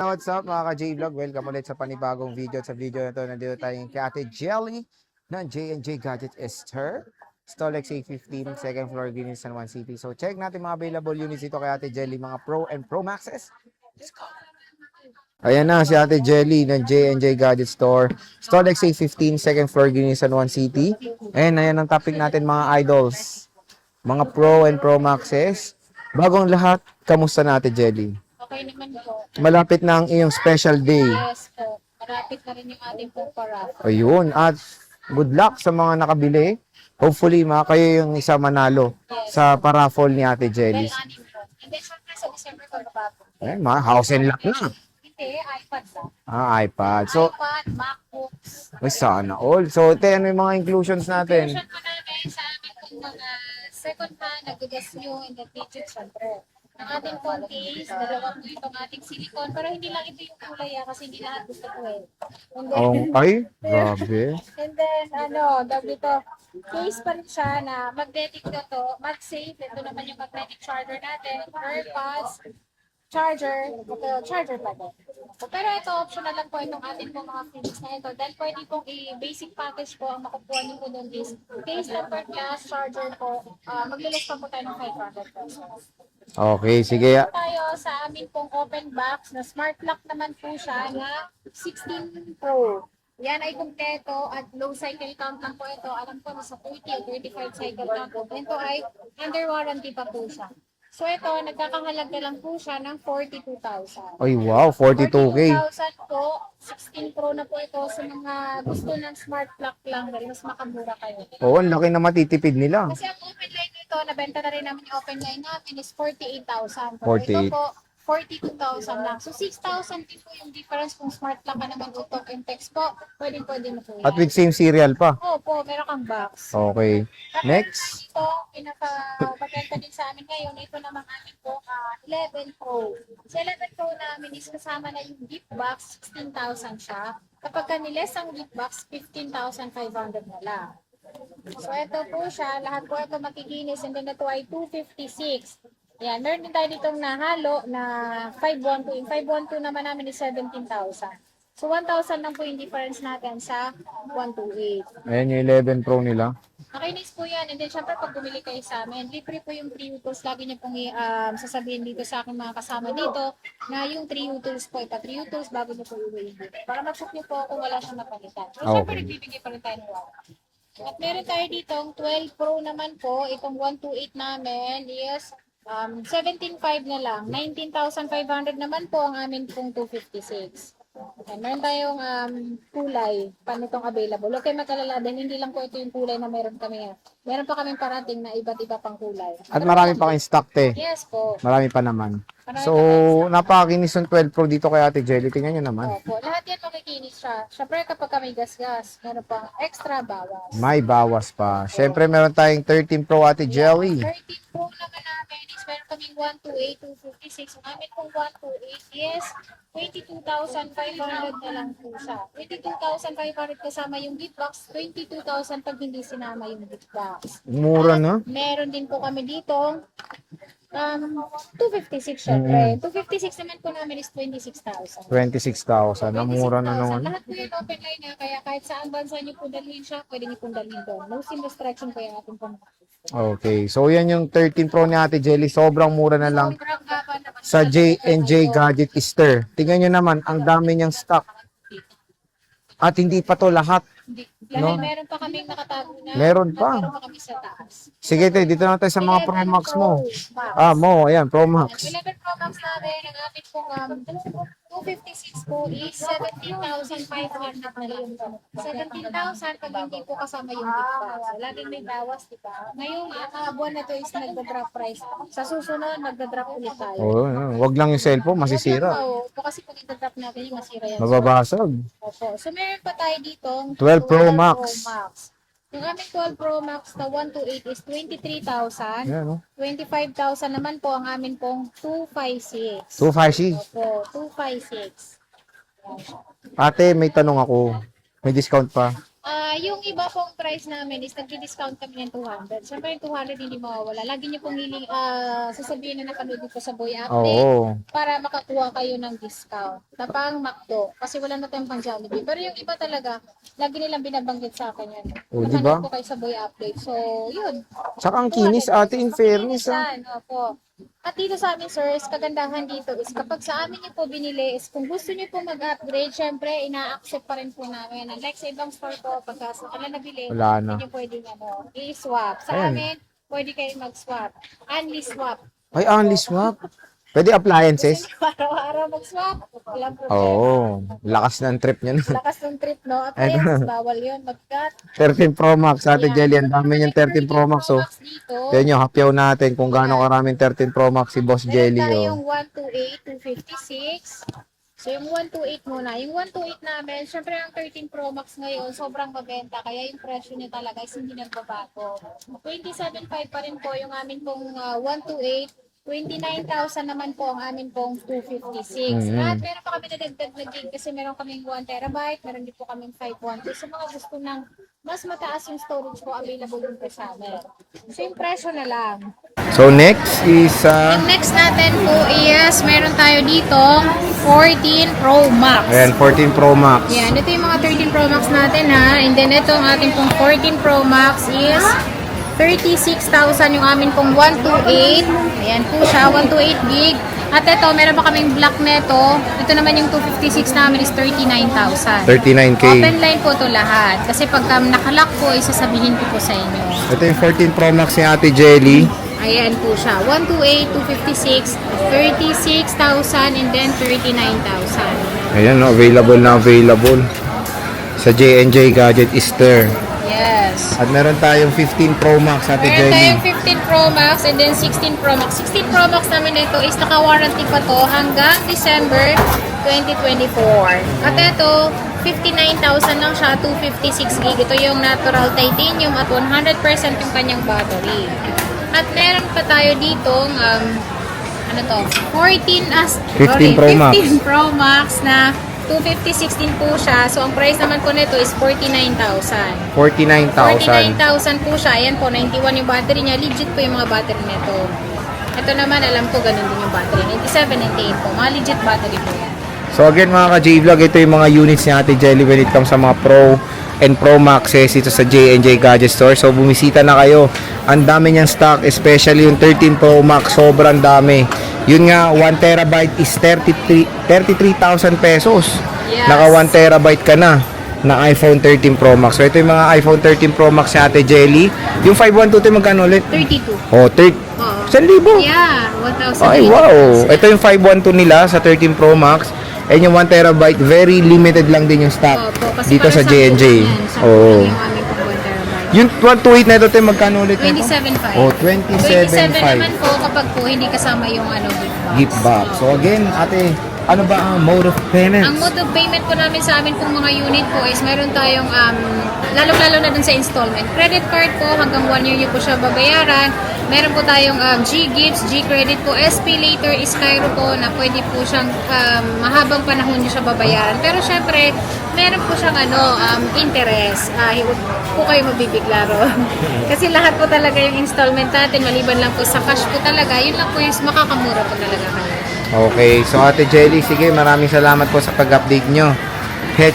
What's up mga ka-J-Vlog? Welcome ulit sa panibagong video. Sa video na to, nandito tayong kay Ate Jelly ng J&J Gadget Esther. Stolex A15, second floor, Guinness San Juan City. So check natin mga available units dito kay Ate Jelly, mga Pro and Pro Maxes. Let's go! Ayan na si Ate Jelly ng J&J Gadget Store. Stolex A15, second floor, Guinness San Juan City. And ayan ang topic natin mga idols. Mga Pro and Pro Maxes. Bagong lahat, kamusta na Ate Jelly? Okay naman po. Malapit na ang iyong special day. Yes po. Malapit na rin yung ating pong para. Ayun. At good luck sa mga nakabili. Hopefully, kayo yung isa manalo sa paraffle ni Ate Jelly. Well, anim po. Hindi, syempre sa December ko bago. Eh, house and lot na. Hindi, iPad lang. iPad. So, iPad, MacBooks. ay, sana all. So, ano yung mga inclusions natin? Inclusion po namin sa amin kung mga second hand, nag-gas nyo, and the digit, syempre. Ang ating phone case, dalawa po itong ating silicone. Pero hindi lang ito yung kulay kasi hindi lahat gusto ko eh. And then, Ay, grabe. and then dito, case pa rin siya na magnetic na to, mag-safe. Ito naman yung magnetic charger natin, AirPods, charger pa din. So, pero ito, optional lang po itong ating po mga features na ito. Dahil pwede pong i-basic package po ang makukuha niyo po doon is case, tempered glass, charger po. Maglilis pa po tayo ng 500 pesos. Okay, sige. Tayo sa amin pong open box na smart lock naman po siya na 16 Pro. Yan ay kumpleto at low cycle count lang po ito. Alam ko nasa 30 o 35 cycle count po. Ito ay under warranty pa po siya. So ito, nagkakahalaga lang po siya ng 42,000. Ay, wow, 42K. 42,000 po, 16 Pro na po ito sa mga gusto ng smart lock lang dahil mas makamura kayo. Oo, ang laki na matitipid nila. Kasi ang open line nito, nabenta na rin namin yung open line namin is 48,000. Pero 48. ito po, 42,000 lang. So 6,000 din po yung difference kung smart lock ka naman o talk and text po. Pwede na po yan. At with same serial pa. Opo, meron kang box. Okay. Next. Ito, pinaka-pagkanta din sa amin ngayon, ito naman amin po, 11 Pro. Sa 11 Pro namin is kasama na yung gift box, 16,000 siya. Kapag kaniles ang gift box, 15,500 na lang. So ito po siya, lahat po ito makikinis, and then ito ay 256. Yan, meron din tayo ditong nahalo na 512. Yung 512 naman namin is 17,000. So 1,000 lang po yung difference natin sa 128. Ayan yung 11 Pro nila. Makinis po yan. And then syempre pag bumili kayo sa amin, libre po yung 3 tools. Lagi niyo pong sasabihin dito sa aking mga kasama dito na yung 3 tools po. Ipa 3 tools bago niyo po i-waive. Para mag-book niyo po kung wala siyang napalitan. So syempre nagbibigay pa rin tayo ng warranty. At meron tayo ditong 12 Pro naman po. Itong 128 namin is 17.5 na lang. 19,500 naman po ang amin pong 256. Okay, meron tayong kulay panitong available. Okay, mag-alala dahil hindi lang po ito yung kulay na meron kami. Meron pa kaming parating na iba't iba pang kulay. At marami pa kayong stock, te. Yes po. Marami pa naman. Marami So, pa kayong napakinis ng 12 Pro dito kay Ate Jelly. Tingnan nyo naman. Opo, lahat yan makikinis siya. Siyempre kapag kami gas-gas, meron pang extra bawas. May bawas pa. Siyempre, meron tayong 13 Pro Ate Jelly. 13 Pro naman namin is meron kaming 128, 256. Ang amin pong 128 is 22,500 na lang po siya. 22,500 kasama yung gift box, 22,000 pag hindi sinama yung gift box. Mura na. Meron din po kami dito 256 syempre. 256 naman po namin is 26,000. 26,000. Ang mura na naman. Lahat po yung open line na kaya kahit saan bansa nyo po dalhin siya, pwede nyo pong dalhin doon. No sin restriction po yung ating pong. Okay. So, yan yung 13 Pro ni Ate Jelly. Sobrang mura na lang Sobrang gaba naman. sa J&J Gadget Esther. Tingnan nyo naman, ang dami niyang stock. At hindi pa to lahat. Hindi. No? Dahil meron pa kaming nakatago na. Meron pa. Meron pa kami sa taas. Sige, te, dito na tayo sa mga 11 Pro Max mo. Max. Ayan, Pro Max. 11 Pro Max namin, ang ating pong 256 po is 17,500 na lang. 17,000 pag hindi po kasama yung gift box. Laging may bawas, di ba? Ngayong buwan na to is nagda-drop price. Sa susunod, nagda-drop ulit tayo. Wag lang yung cellphone, masisira. Oo, ito kasi pag i-drop natin yung masira yan. Mababasag. Opo. So meron pa tayo dito 12 Pro Max. Yung aming 12 Pro Max na 128 is 23,000. Ayan, no? 25,000 naman po ang amin pong 256. 256. Opo, 256. Ate, may tanong ako. May discount pa. Yung iba pong price namin is nag-discount kami ng 200. Siyempre yung 200 hindi mawawala. Lagi niyo pong sasabihin na napanood ko sa Boy Update Oo. para makakuha kayo ng discount. Na pang McDo. Kasi wala na tayong pang Jollibee. Pero yung iba talaga, lagi nilang binabanggit sa akin yan. Oh, di ba? Napanood ko kayo sa Boy Update. So, yun. Tsaka ang kinis ate, in fairness ah. Yan, opo. At dito sa amin, sir, kagandahan dito is kapag sa amin niyo po binili is kung gusto niyo po mag-upgrade, syempre, ina-accept pa rin po namin. Unlike sa ibang store po, pagka sa kanila nabili, Wala na. hindi niyo pwedeng i-swap. Sa Ayan. amin, pwede kayo mag-swap. Only swap. Ay, only swap. Pwede appliances? Araw-araw mag-swap. Walang problema. Oo. Lakas ng trip niya. Lakas ng trip, no? At yes, bawal yun. Mag-cut. 13 Pro Max, Ate Ayan. Jelly. Ang dami niyang 13 Pro Max, oh. Dito, Yan yung hapyaw natin kung gaano karaming 13 Pro Max si Boss Jelly, meron oh. tayong 128, 256. So, yung 128 muna. Yung 128 namin, syempre ang 13 Pro Max ngayon, sobrang mabenta. Kaya yung presyo niya talaga is hindi nagbabago. 27.5 pa rin po yung amin pong 128. 29,000 naman po ang amin pong 256. At meron pa kami nadagdag na gig kasi meron kaming 1 terabyte, meron din po kaming 512. So, mga gusto ng mas mataas yung storage po, available din po sa amin. So, yung presyo na lang. So, next is, Yung next natin po is, meron tayo dito 14 Pro Max. ayan, 14 Pro Max. Yan, ito yung mga 13 Pro Max natin ha. And then ito ang ating pong 14 Pro Max is 36,000 yung amin pong 128. Ayan po siya, 128 gig. At ito, meron pa kaming black neto. Ito naman yung 256 namin is 39,000. 39K. Open line po to lahat. Kasi pagka nakalock po, isasabihin ko po sa inyo. Ito yung 14 Pro Max ni Ate Jelly. Ayan po siya. 128, 256, 36,000, and then 39,000. Ayan, no, available na available. Sa J&J Gadget Easter. Yes. At meron tayong 15 Pro Max, Ate Meron Jelly. tayong 15 Pro Max and then 16 Pro Max. 16 Pro Max namin ito is naka-warranty pa to hanggang December 2024. At ito, 59,000 lang siya, 256 gig. Ito yung natural titanium at 100% yung kanyang battery. At meron pa tayo ditong, ano to, 15 Pro Max. 15 Pro Max na 256 din po siya. So, ang price naman po nito is 49,000. 49,000. 49,000 po siya. Ayan po, 91 yung battery niya. Legit po yung mga battery nito. Ito naman, alam ko, ganun din yung battery. 97, 98 po. Mga legit battery po yan. So again mga ka-J-Vlog, ito yung mga units ni Ate Jelly when it comes sa mga Pro and Pro Maxes ito sa J&J Gadget Store. So bumisita na kayo. Ang dami niyang stock, especially yung 13 Pro Max, sobrang dami. Yun nga, 1 terabyte is 33,000 pesos. Yes. Naka 1 terabyte ka na iPhone 13 Pro Max. So ito yung mga iPhone 13 Pro Max ni Ate Jelly. Yung 512 ito magkano ulit? 32. Oh, Oo. 1,000. Yeah, 1,000. Ay, wow! Ito yung 512 nila sa 13 Pro Max. And yung 1 terabyte, very limited lang din yung stock Opo, kasi dito para sa J&J. Oo. Oo. Yung aming pong 1 terabyte. Yung 128 na ito, tayo magkano ulit nito? 27.5. Oh, 27 naman 27.5. po kapag po hindi kasama yung gift box. Gift box. So again, ate, ano ba ang mode of payment? Ang mode of payment po namin sa amin pong mga unit po is meron tayong lalong-lalo na dun sa installment. Credit card po, hanggang 1 year nyo po siya babayaran. Meron po tayong G-Gifts, G-Credit po, SP later is Cairo po na pwede po siyang mahabang panahon nyo siya babayaran. Pero syempre, meron po siyang interest. Huwag po kayo mabibigla ron. Kasi lahat po talaga yung installment natin, maliban lang po sa cash po talaga, yun lang po yung makakamura po talaga kayo. Okay, so Ate Jelly, sige, maraming salamat po sa pag-update nyo. Head